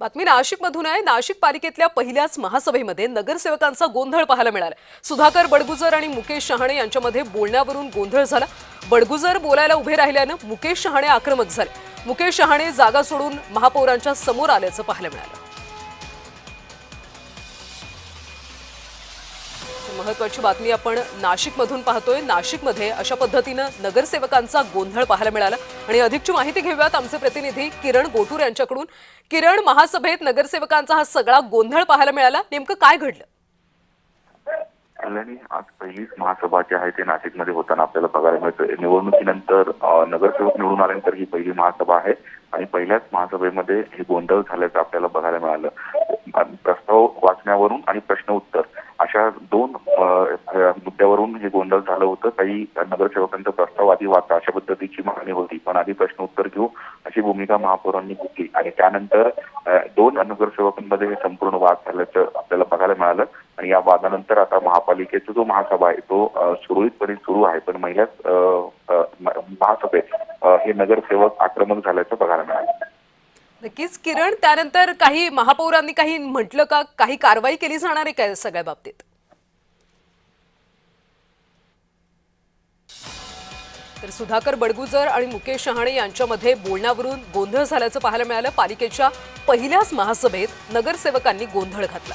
बातमी नाशिकमधून आहे। नाशिक पालिकेतल्या पहिल्याच महासभेमध्ये नगरसेवकांचा गोंधळ पाहायला मिळाला। सुधाकर बडगुजर आणि मुकेश शहाणे यांच्यामध्ये बोलण्यावरून गोंधळ झाला। बडगुजर बोलायला उभे राहिल्यानं मुकेश शहाणे आक्रमक झाले। मुकेश शहाणे जागा सोडून महापौरांच्या समोर आल्याचं पाहायला मिळालं। महत्त्वाची बातमी आपण नाशिकमधून पाहतोय। नाशिकमध्ये अशा पद्धतीनं नगरसेवकांचा गोंधळ पाहायला मिळाला आणि अधिकची माहिती घेऊयात आमचे प्रतिनिधी किरण गोटूर यांच्याकडून। किरण, महासभेत नगरसेवकांचा हा सगळा गोंधळ पाहायला मिळाला, नेमकं काय घडलं? कल्याणी, आज पहिलीच महासभा जी आहे ते नाशिकमध्ये होताना आपल्याला बघायला मिळतं। निवडणुकीनंतर नगरसेवक निवडून आल्यानंतर ही पहिली महासभा आहे आणि पहिल्याच महासभेमध्ये हे गोंधळ झाल्याचं आपल्याला बघायला मिळालं। प्रस्ताव वाचण्यावरून आणि प्रश्न उत्तर अशा दोन मुद्द्यावरून हे गोंधळ झालं होतं। काही नगरसेवकांचा प्रस्ताव आधी वाचा अशा पद्धतीची मागणी होती, पण आधी प्रश्न उत्तर घेऊ अशी भूमिका महापौरांनी घेतली आणि त्यानंतर दोन नगरसेवकांमध्ये हे संपूर्ण वाद झाल्याचं आपल्याला बघायला मिळालं आणि या वादानंतर आता महापालिकेचा जो महासभा आहे तो सुरळीतपणे सुरू आहे, पण महिल्याच महासभेत हे नगरसेवक आक्रमक झाल्याचं बघायला मिळालं। नक्कीच किरण, त्यानंतर काही महापौरांनी काही म्हटलं का? काही कारवाई केली जाणार आहे का सगळ्या बाबतीत? तर सुधाकर बडगुजर आणि मुकेश शहाणे यांच्यामध्ये बोलण्यावरून गोंधळ झाल्याचं पाहायला मिळालं। पालिकेच्या पहिल्याच महासभेत नगरसेवकांनी गोंधळ घातला।